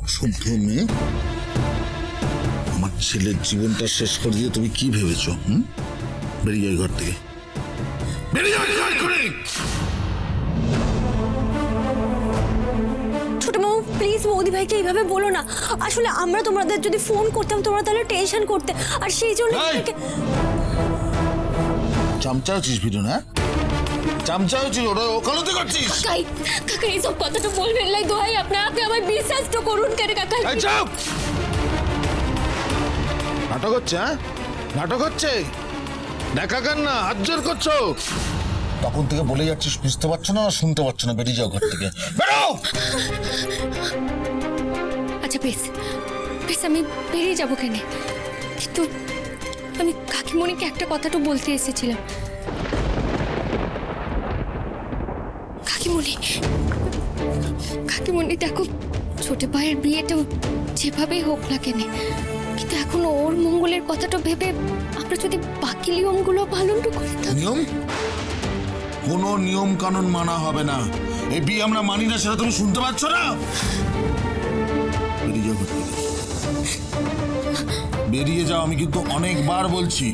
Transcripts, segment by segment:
অসভ্য মেয়ে, আমার ছেলের জীবনটা শেষ করে দিয়ে তুমি কি ভেবেছো? বেরিয়ে যাও ঘর থেকে, বেরিয়ে যাও ঘর করে। ছোট মামু প্লিজ বৌদি ভাইকে এইভাবে বলো না। আসলে আমরা তোমাদের যদি ফোন করতাম তোমরা তাহলে টেনশন করতে, আর সেই জন্য চামচা হচ্ছিস ভিডিও না, চামচা হচ্ছিস, ওটা ওকালতি করছিস। কাকাই কাকা এইসব কথাটা বলবেন লাই দোহাই আপনার, আপনি আমায় বিশ্বাস তো করুন কেন কাকা। নাটক হচ্ছে, নাটক হচ্ছে, দেখা কান না হাত জোর করছো। তখন থেকে বলে যাচ্ছিস বুঝতে পারছো না, শুনতে পাচ্ছ না, বেরিয়ে যাও ঘর থেকে, বেরো। আচ্ছা বেশ বেশ, আমি বেরিয়ে যাবো কেন, কিন্তু আমি কাকিমণিকে একটা কথাটা বলতে এসেছিলাম। কাকিমণি কাকিমণি দেখো, ছোট ভাইয়ের বিয়েটা যেভাবেই হোক না কেন, কিন্তু এখন ওর মঙ্গলের কথাটা ভেবে আমরা যদি বাকি নিয়মগুলো পালন করি। নিয়ম? কোনো নিয়ম কানুন মানা হবে না, এই বিয়ে আমরা মানি না, সেটা তুমি শুনতে পাচ্ছ না। বেরিয়ে যাও ঘর থেকে, বেরিয়ে যাও, আমি কিন্তু অনেকবার বলছি,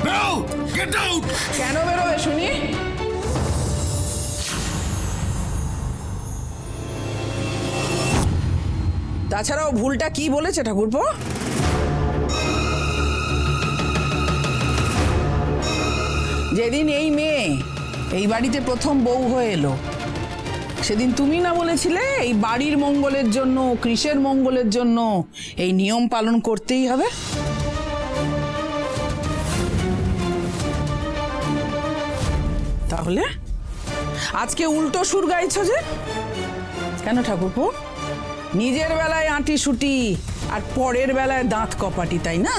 বেরো, গেট আউট। কেন বেরোবে শুনি? তাছাড়াও ভুলটা কি বলেছে ঠাকুরপো? যেদিন এই মেয়ে এই বাড়িতে প্রথম বউ হয়ে এলো, সেদিন তুমি না বলেছিলে এই বাড়ির মঙ্গলের জন্য, কৃষের মঙ্গলের জন্য এই নিয়ম পালন করতেই হবে? তাহলে আজকে উল্টো সুর গাইছো যে কেন ঠাকুরপো? নিজের বেলায় আঁটি সুটি আর পরের বেলায় দাঁত কপাটি, তাই না?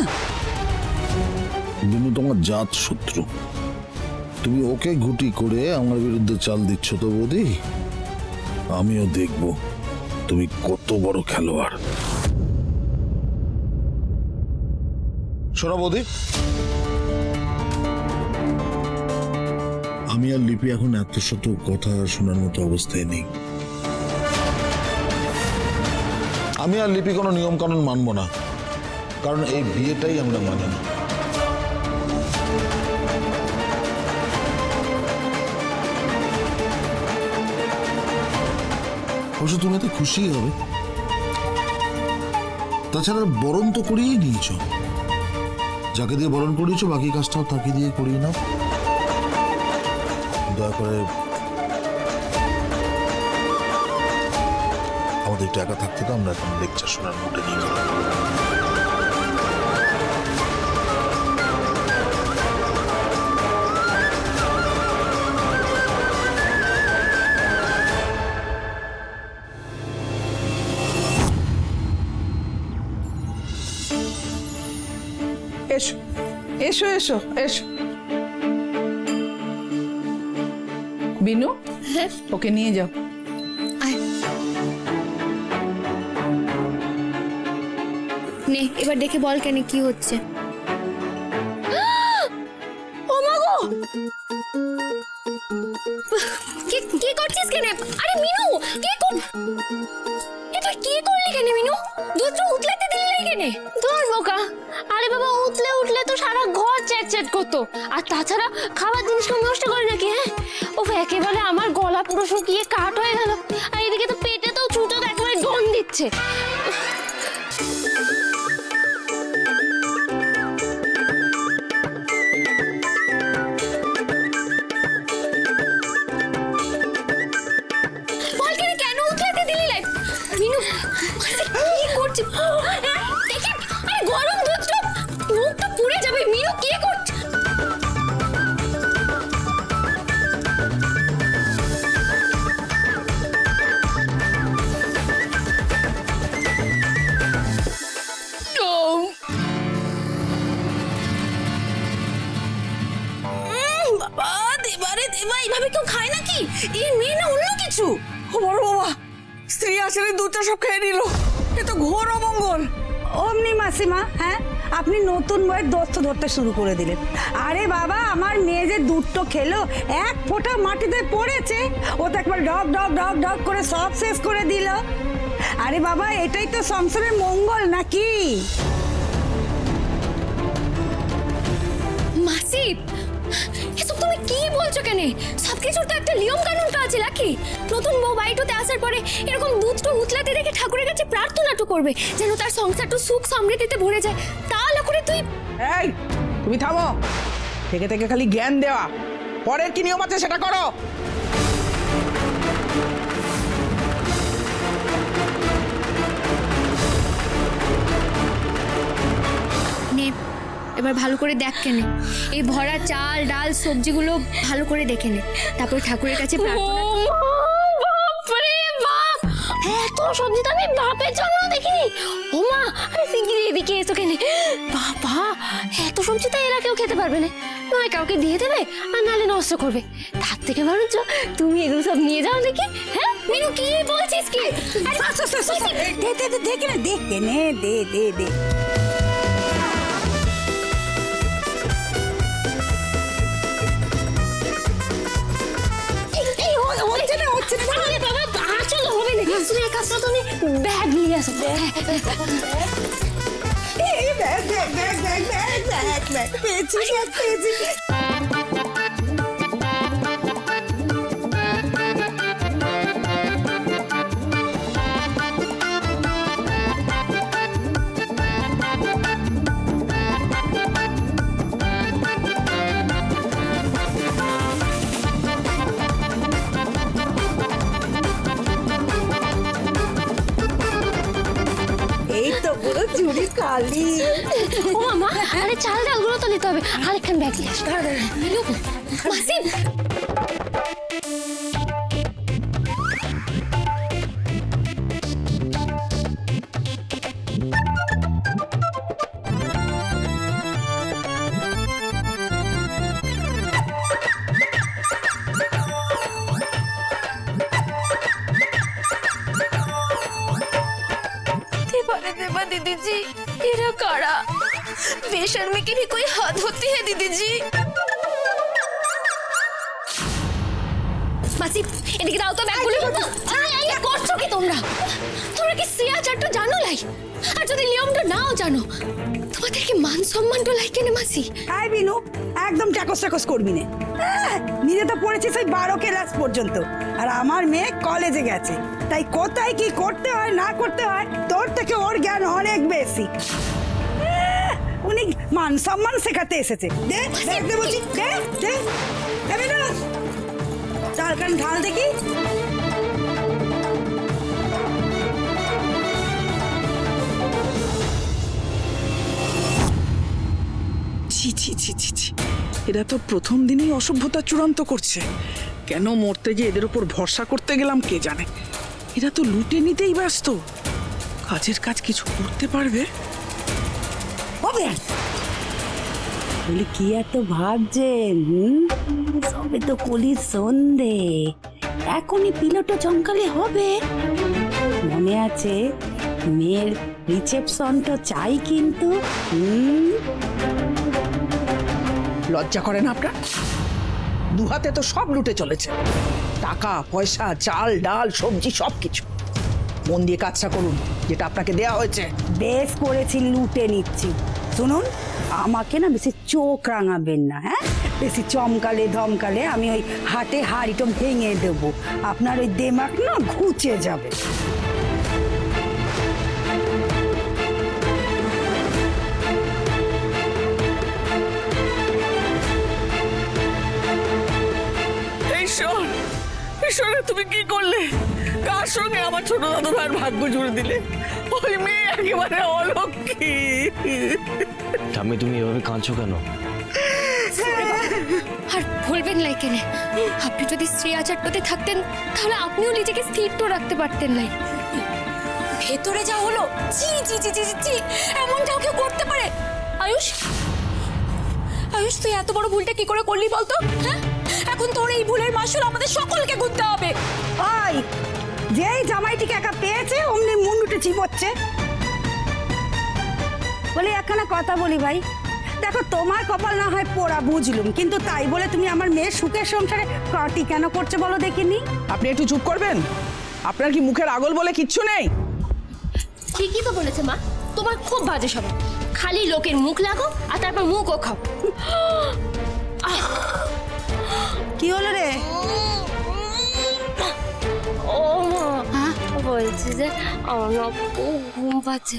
বিনু তোমার জাত শত্রু, তুমি ওকে ঘুটি করে আমার বিরুদ্ধে চাল দিচ্ছ তো বৌদি, আমিও দেখব তুমি কত বড় খেলোয়াড়। শোনো বৌদি, আমি আর লিপি এখন এত শত কথা শোনার মতো অবস্থায় নেই। আমি আর লিপি কোনো নিয়ম কানুন মানবো না, কারণ এই বিয়েটাই আমরা মানি না। অবশ্য তুমি এতে খুশি হবে, তাছাড়া বরণ তো করিয়েই নিয়েছ, যাকে দিয়ে বরণ করিয়েছো বাকি কাজটাও তাকে দিয়ে করিয়ে নাও। দয়া করে আমাদের একটু একা থাকতে তো, আমরা এখন লেকচার শোনার মুডে নিয়ে গেলাম। এসো এসো এসো এসো। বিনু, ওকে নিয়ে যাও। নে এবার দেখে বল কেন কি হচ্ছে। ও মা গো, কি করছিস কেন? আরে মিনু, কি কর, তুই কি করলি কেন মিনু? দুধ উতলাতে দিলি কেন? তোর বোকা, আরে বাবা উঠলে উঠলে তো সারা ঘর চ্যাট করতো, আর তাছাড়া খাবার জিনিস কেউ নষ্ট করে নাকি? হ্যাঁ, ও একেবারে আমার গলা পুরো শুকিয়ে কাঠ হয়ে গেল, আর এদিকে তো পেটে তো ছুটো একেবারে গন দিচ্ছে। বল কেন উতলাতে দিলি লাই? মিনু কি করছিস? আরে গরম দুধটা মুখটা পুড়ে যাবে। মিনু কি করছিস? বাবা দেবারে দেবা, এইভাবে কেউ খায় নাকি? এই মেয়ে না অন্য কিছু। ও বড় বাবা, স্ত্রী আসলে দুধটা সব খেয়ে নিল, এ তো ঘোর অমঙ্গল। অমনি মাসিমা, হ্যাঁ আপনি নতুন বইয়ের দোস্ত ধরতে শুরু করে দিলেন। আরে বাবা, আমার মেয়ে যে দুধটো খেলো, এক ফোঁটা মাটিতে পড়েছে, ও তো একবার ডব ডব ডব ডব করে সব শেষ করে দিল। আরে বাবা, এটাই তো সংসারের মঙ্গল নাকি? মাসি, এসব তুমি কি বলছো কেন? সবকিছুর তো একটা নিয়ম কানুন আছে নাকি? নতুন বউ বাড়িতে আসার পরে এরকম দুধটা উতলাতে দেখে ঠাকুরের কাছে প্রার্থনাটু করবে যেন তার সংসারটা সুখ সমৃদ্ধিতে ভরে যায়। তা না করে তুই এই তুমি থামো, থেকে থেকে খালি জ্ঞান দেওয়া। পরের কি নিয়ম আছে সেটা করো। নে, এবার ভালো করে দেখ কেন, এই ভরা চাল ডাল সবজিগুলো ভালো করে দেখে নে, তারপর ঠাকুরের কাছে প্রার্থনা। বাপরে বাপ, এত সবজি তো আমি বাপের জন্য দেখিনি। ও মা, আরে শিগগিরই এদিকে এসো কেন। বাবা, এত সবজি তো এরা কেউ খেতে পারবে না, নয় কাউকে দিয়ে দেবে আর নালে নষ্ট করবে। তার থেকে বরঞ্চ তুমি এগুলো সব নিয়ে যাও দেখি। হ্যাঁ মিনু, কি বলছিস কি? আরে দেখে নে, দেখে নে, দে দে দে। আরে বাবা, আসলে হবে না। তুমি এক কাজ করো, তুমি ব্যাগ নিয়ে আসো। পেয়েছি। এই তো পুরো ঝুড়ি খালি। ও মামা, আরে চাল ডালগুলো তো নিতে হবে, আরেকখান ব্যাগ নিয়ে আসো। মিনু, মাসি, देवा दीदी जी, ये काड़ा बेशर्मी की भी कोई हद होती है दीदी जी। মাসি, এদিকে দাও তো ব্যাগগুলো। কি করছো কি তোমরা? তোমরা কি সিয়া চারটা জানো লাই? আর যদি নিয়মটা নাও জানো, তোমাদের কি মান সম্মানটা লাই কেন মাসি? আই বিনু, একদম ট্যাকস করবি না। নিজে তো পড়েছিস ওই 12 ক্লাস পর্যন্ত, আর আমার মেয়ে কলেজে গেছে, তাই কোথায় কি করতে হয় না করতে হয় তোর থেকে ওর জ্ঞান অনেক বেশি। উনি মান সম্মান শেখাতে এসেছে। দে দে বলছি, দে দে। এ বিনু, চালখান ঢাল দেখি। ছি ছি ছি ছি ছি, এরা তো প্রথম দিনেই অসভ্যতা চূড়ান্ত করছে। কেন মরতে যে এদের উপর ভরসা করতে গেলাম কে জানে। এরা তো লুটে নিতেই ব্যস্ত, কাজের কাজ কিছু করতে পারবে? হবে বলি কি এত ভাবছেন? সবে তো কলির সন্ধে, এখনই পিলোটা চমকালে হবে। মনে আছে মেয়ের রিসেপশনটা চাই কিন্তু। লজ্জা করে না আপনার? দুহাতে তো সব লুটে চলেছে, টাকা পয়সা চাল ডাল সবজি সবকিছু। মন দিয়ে কাজটা করুন, যেটা আপনাকে দেয়া হয়েছে। বেশ করেছি, লুটে নিচ্ছি। শুনুন, আমাকে না বেশি চোখ রাঙাবেন না, হ্যাঁ? বেশি চমকালে ধমকালে আমি ওই হাটে হাড়িটা ভেঙে দেবো, আপনার ওই দেমাগ না ঘুচে যাবে। ঈশ্বর, তুমি কি করলে? কার সঙ্গে আমার ছোট দাদু ভাইয়ের ভাগ্য জুড়ে দিলে? ওই মেয়ে একেবারে অলক্ষী। ঠাম্মি, তুমি এভাবে কাঁদছো কেন? আর বলবেন লাই কেন? আপনি যদি স্ত্রী আচারটাতে থাকতেন তাহলে আপনিও নিজেকে স্থির তো রাখতে পারতেন নাই। ভেতরে যা হলো, জি জি জি জি জি, এমনটাও কেউ করতে পারে? আয়ুষ, আয়ুষ, তুই এত বড় ভুলটা কি করে করলি বলতো? হ্যাঁ, এখন তোর এই ভুলের মাসুল আমাদের সকলকে গুনতে হবে। ওই যেই জামাইটিকে একা পেয়েছে অমনি মুন্ডুটে চিবোচ্ছে। বলে একখানা কথা বলি ভাই, দেখো তোমার কপাল না হয় পোড়া বুঝলুম, কিন্তু তাই বলে তুমি আমার মেয়ের সুখের সংসারে কাটি কেন করছে বলো দেখিনি? আপনি একটু চুপ করবেন? আপনার কি মুখের আগল বলে কিচ্ছু নেই? ঠিকই তো বলেছে মা, তোমার খুব বাজে স্বভাব, খালি লোকের মুখ লাগো আর তারপর মুখও খাও। কি হলো রে? ও মা, বলছি যে আমার না খুব ঘুম পাচ্ছে,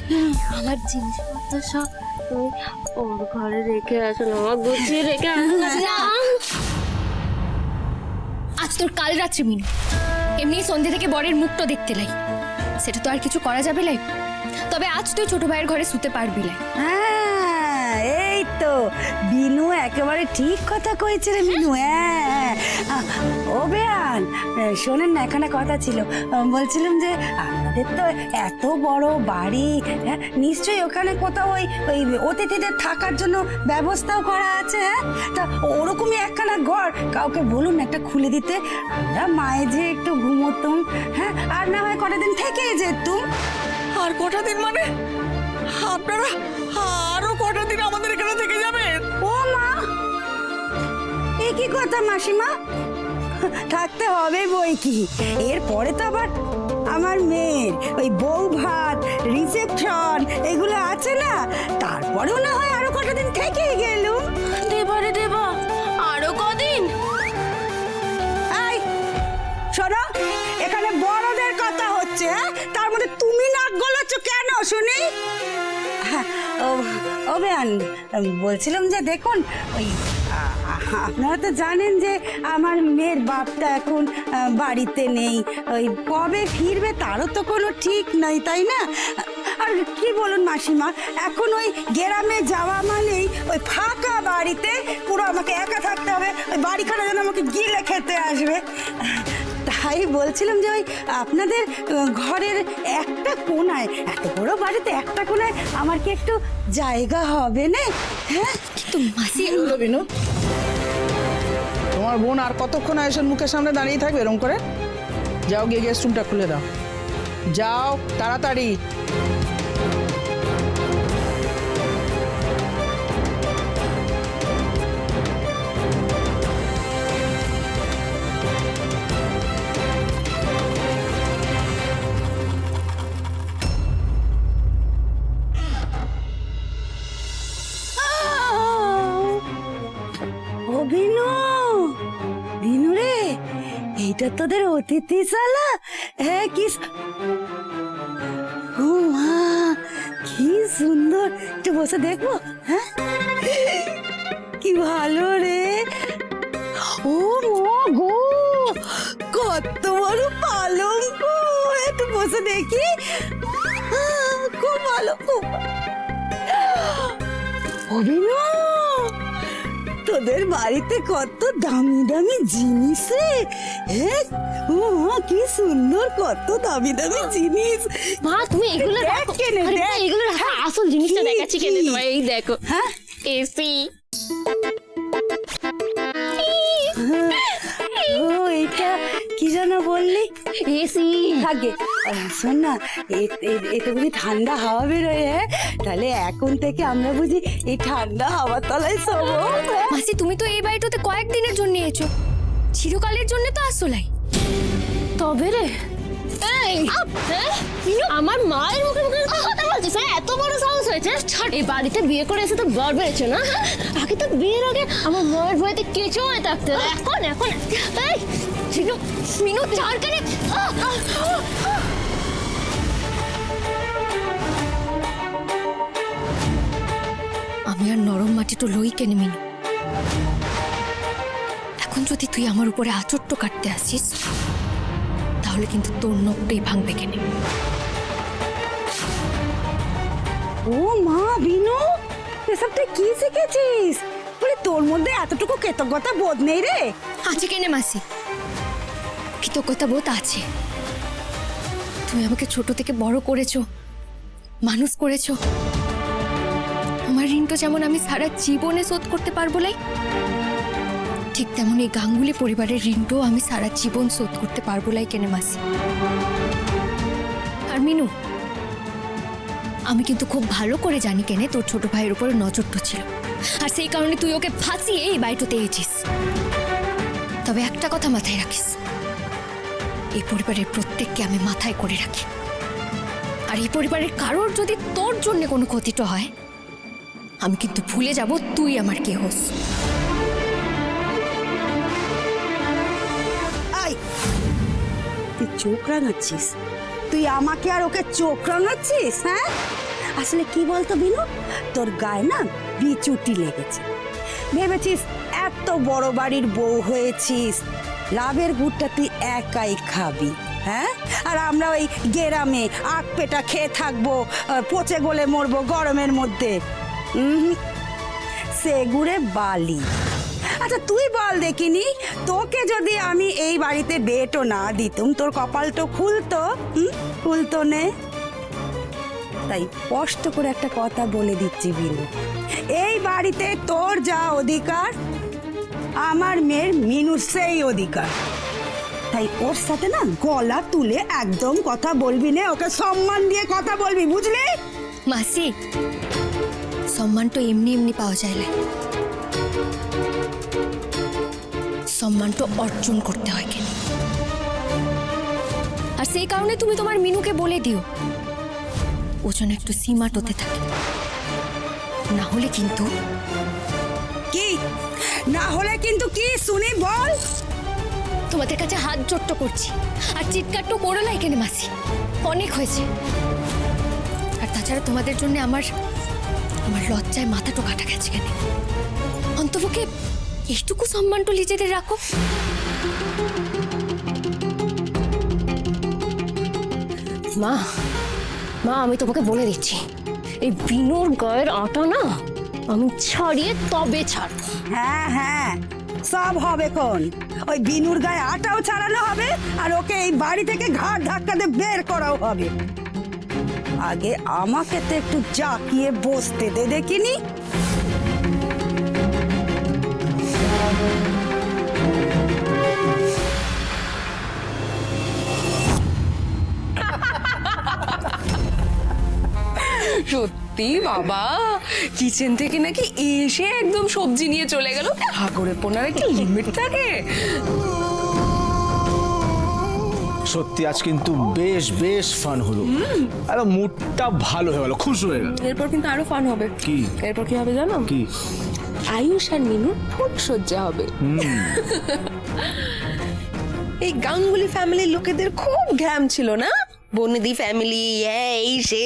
আমার জিনিসপত্র সব তুমি ওর ঘরে রেখে আসো না, আমার গুছিয়ে রেখে আসো না। আজ তোর কাল রাত্রি মিনু, এমনি সন্ধ্যে থেকে বরের মুখটা দেখতে লাই, সেটা তো আর কিছু করা যাবে লাই। তবে আজ তুই ছোট ভাইয়ের ঘরে শুতে পারবি লাই। হ্যাঁ, এই তো বিনু একেবারে ঠিক কথা কইছে রে মিনু। হ্যাঁ, ও বেয়ান, শোনেন না, এখানে কথা ছিল, বলছিলাম যে আপনাদের তো এত বড় বাড়ি, হ্যাঁ নিশ্চয়ই ওখানে কোথাও ওই ওই অতিথিদের থাকার জন্য ব্যবস্থাও করা আছে। হ্যাঁ, তা ওরকমই একখানা ঘর কাউকে বলুন একটা খুলে দিতে, আমরা মায়ে যে একটু ঘুমোতুম, হ্যাঁ, আর না হয় কটা দিন থেকে যেতুম। আর কটা দিন মানে? আপনারা আরো কটা দিন আমাদের এখানে থেকে যাবেন? ও মা, এ কি কথা মাসিমা, থাকতে হবে বই কি, এরপরে তো আবার আমার মেয়ের ওই বউ ভাত, রিসেপশন এগুলো আছে না, তারপরেও না হয় আরো কটা দিন থেকে গেলুম। দেবা রে দেবা, আরো কদিন? এই শোনো, এখানে বড়দের কথা হচ্ছে, হ্যাঁ, তার মধ্যে তুমি নাক গলাচ্ছ কেন শুনি? হ্যাঁ, ও বেয়ান, বলছিলাম যে দেখুন, ওই আপনারা তো জানেন যে আমার মেয়ের বাপটা এখন বাড়িতে নেই, ওই কবে ফিরবে তারও তো কোনো ঠিক নাই, তাই না? আর কি বলুন মাসিমা, এখন ওই গ্রামে যাওয়া মানেই ওই ফাঁকা বাড়িতে পুরো আমাকে একা থাকতে হবে, ওই বাড়িখানা যেন আমাকে গিলে খেতে আসবে। তাই বলছিলাম যে ওই আপনাদের ঘরের একটা কোনায়, এত বড় বাড়িতে একটা কোনায় আমার কি একটু জায়গা হবে না? হ্যাঁ, কিন্তু মাসি, বিনু, তোমার বোন আর কতক্ষণ আয়েশের মুখের সামনে দাঁড়িয়ে থাকবে এরকম করে? যাও গিয়ে গেস্ট রুমটা খুলে দাও, যাও তাড়াতাড়ি। ও বিনু, বিনু রে, এইটা তোদের অতিথিশালা? হ্যাঁ, কি ও মা, কি সুন্দর, একটু বসে দেখবো? হ্যাঁ, কি ভালো রে। ও মা গো, কত বড় পালঙ্ক, একটু বসে দেখি। খুব ভালো, খুব ও বিনু, তোদের বাড়িতে কত দামি দামি জিনিস রে। হ্যাঁ, ও মা, কি সুন্দর, কত দামি দামি জিনিস। মা তুমি এগুলো দেখ রাখো, কেনে, আরে দেখ। মা, এগুলো রাখো, আসল জিনিসটা কি, দেখাচ্ছি কেন কি? তোমায়, এই দেখো। হ্যাঁ, এসি। ও এটা কি যেন বললি? এসি। আগে শোন না, এতে বুঝি ঠান্ডা হাওয়া বেরোয়? হ্যাঁ, তাহলে এখন থেকে আমরা বুঝি এই ঠান্ডা হাওয়ার তলায় শোবো। হ্যাঁ? মাসি তুমি তো এই বাড়িটাতে কয়েকদিনের জন্য এসেছো, চিরকালের জন্য তো আসলাই। তবে রে, এই আমার মায়ের মুখে মুখে কথা বলছিস? হ্যাঁ, এত বড় সাহস হয়েছে? ছাড়, এই বাড়িতে বিয়ে করে এসে তো বর বেড়েছে না? আগে তো বিয়ের আগে আমার মায়ের ভয়তে কেঁচো হয়ে থাকতে, এখন এখন এই মিনু, মিনু চার কানে। আমি আর নরম মাটি তো লই কেনে মিনু, এখন যদি তুই আমার উপরে আচরট কাটতে আসিস তাহলে কিন্তু তোর নখটাই ভাঙবে কেনে। ও মা বিনু, এসব তুই কি শিখেছিস? বলে তোর মধ্যে এতটুকু কৃতজ্ঞতা বোধ নেই রে? আছে কেনে মাসি, কৃতজ্ঞতা বোধ আছে। তুমি আমাকে ছোট থেকে বড় করেছো, মানুষ করেছো। আমার ঋণটা যেমন আমি সারা জীবনে শোধ করতে পারবো লাই, ঠিক তেমন এই গাঙ্গুলি পরিবারের ঋণটাও আমি সারা জীবন শোধ করতে পারবো লাই কেনে মাসি। আর মিনু, আমি কিন্তু খুব ভালো করে জানি কেনে তোর ছোট ভাইয়ের উপরে নজরটা ছিল, আর সেই কারণে তুই ওকে ফাঁসিয়ে এই বাড়িটাতে এসেছিস। তবে একটা কথা মাথায় রাখিস, এই পরিবারের প্রত্যেককে আমি মাথায় করে রাখি, আর এই পরিবারের কারোর যদি তোর জন্য কোনো ক্ষতিটা হয়, আমি কিন্তু ভুলে যাব তুই আমার কে হোস। আই, তুই চোখ রাঙাচ্ছিস? তুই আমাকে আর ওকে চোখ রাঙাচ্ছিস? হ্যাঁ, আসলে কি বলতো বিনু, তোর গায়ে না বিচুটি লেগেছে। ভেবেছিস এত বড় বাড়ির বউ হয়েছিস, লাভের গুড়টা তুই একাই খাবি, হ্যাঁ? আর আমরা ওই গেরামে আখ পেটা খেয়ে থাকবো, পচে গলে মরবো গরমের মধ্যে। সে গুড়ে বালি। আচ্ছা তুই বল দেখিনি, তোকে যদি আমি এই বাড়িতে বেটও না দিতুম, তোর কপাল তো খুলতো? খুলতো নে। তাই স্পষ্ট করে একটা কথা বলে দিচ্ছি বিনু, এই বাড়িতে তোর যা অধিকার, আমার মেয়ের মিনুর সেই অধিকার। তাই ওর সাথে না গলা তুলে একদম কথা বলবি না, ওকে সম্মান দিয়ে কথা বলবি, বুঝলি? মাসি, সম্মান তো এমনি এমনি পাওয়া যায় না, সম্মান তো অর্জন করতে হয় কেন। আর সেই কারণে তুমি তোমার মিনুকে বলে দিও ও যেন একটু সীমাটোতে থাকে, না হলে কিন্তু। কি না হলে কিন্তু কি শুনি বল? তোমাদের কাছে হাত জোট্ট করছি, আর চিৎকার তো করো না এখানে মাসি, অনেক হয়েছে। আর তাছাড়া তোমাদের জন্য আমার লজ্জায় মাথাটা কাটা গেছে কেন। অন্তপক্ষে এইটুকু সম্মান তো নিজেদের রাখো। মা, মা আমি তোমাকে বলে দিচ্ছি, এই বিনুর গায়ের আটা না আমি ছাড়িয়ে তবে ছাড়ব। হ্যাঁ হ্যাঁ, সব হবে কোন, ওই বিনুর গায়ে আটাও ছাড়ানো হবে, আর ওকে এই বাড়ি থেকে ঘাট ধাক্কা দিয়ে বের করাও হবে। আগে আমাকে তো একটু জাকিয়ে বসতে দে দেখিনি। সত্যি বাবা, কিচেন থেকে নাকি এসে একদম সবজি নিয়ে চলে গেল। হাগরে পোনার একটা লিমিট থাকে। সত্যি আজ কিন্তু বেশ বেশ ফান হলো, আর মুডটা ভালো হয়ে গেল, খুশ হয়ে গেল। এরপর কিন্তু আরো ফান হবে। কি? এরপর কি হবে জানো? কি? আয়ুষ আর মিনুর ফুট সজ্জা হবে। এই গাঙ্গুলি ফ্যামিলির লোকেদের খুব ঘ্যাম ছিল না, বনেদি ফ্যামিলি, এই সে।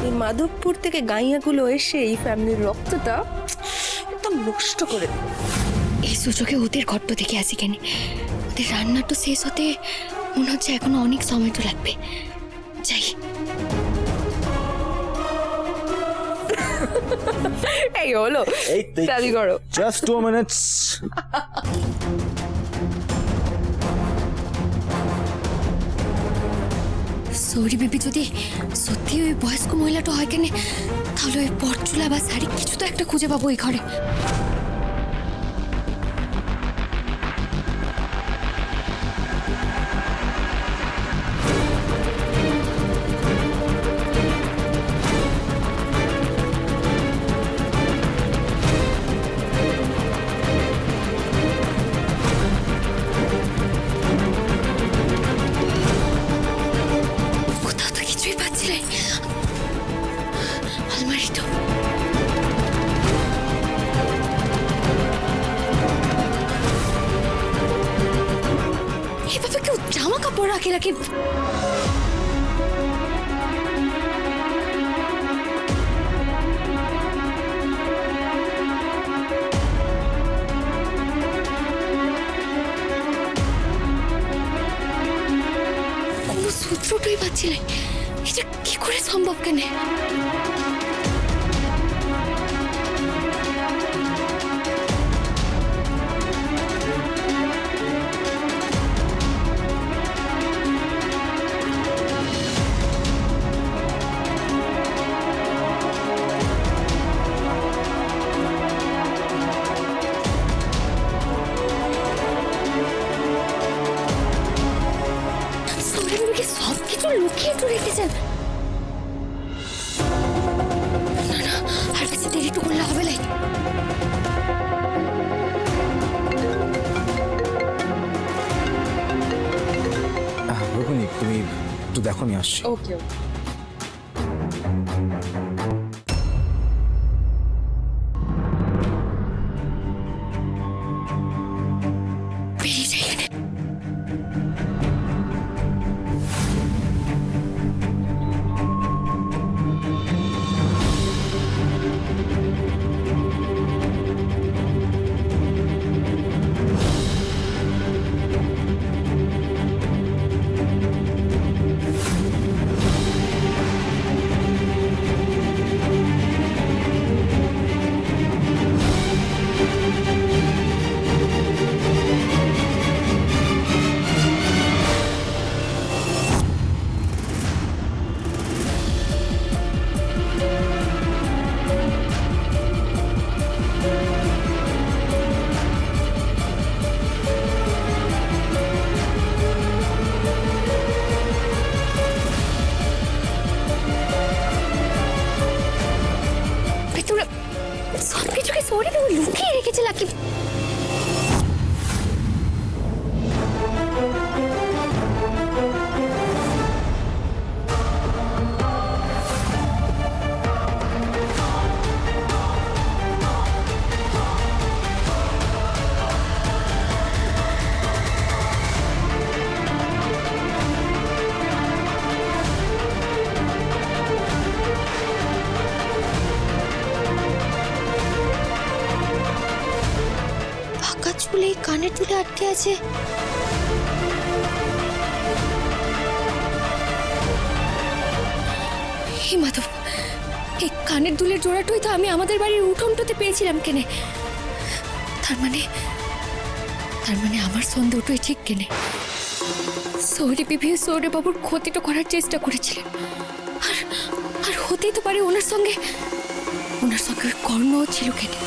এই মাধবপুর থেকে গাইয়াগুলো এসে এই ফ্যামিলির রক্তটা একদম নষ্ট করে দিল। এই সুযোগে ওদের ঘট্ট দেখে আসি কেন, ওদের রান্না তো শেষ হতে মনে হচ্ছে এখনো অনেক সময় তো লাগবে। যাই। এই হলো, দাদি করো। Just 2 minutes। সৌরি বেবি যদি সত্যি ওই বয়স্ক মহিলাটা হয় কেন, তাহলে ওই পরচুলা বা শাড়ি কিছু তো একটা খুঁজে পাবো এই ঘরে। কোথাও তো কিছুই পাচ্ছি না। আলমারিটা এভাবে কেউ জামা কাপড় রাখে নাকি? কোনো সূত্রটাই পাচ্ছি না, এটা কি করে সম্ভব কেন? সব কিছু লুকিয়ে তো রেখেছেন। থাকো, আমি আসছি। ওকে বেরিয়ে যাই এখানে। ভেতরে সবকিছুকে সরে দেবো, লুকিয়ে রেখেছে লাকি। ফাঁকা চুলে কানের দুলে আটকে আছে। হে মাধব, এই কানের দুলের জোড়াটাই তো আমি আমাদের বাড়ির উঠোনটাতে পেয়েছিলাম কেনে। তার মানে আমার সন্দেহটাই ঠিক কেনে। সৌরি বিবি সৌরে বাবুর ক্ষতিটা করার চেষ্টা করেছিলেন। আর হতেই তো পারে ওনার সঙ্গে ওই কর্ণও ছিল কেনে।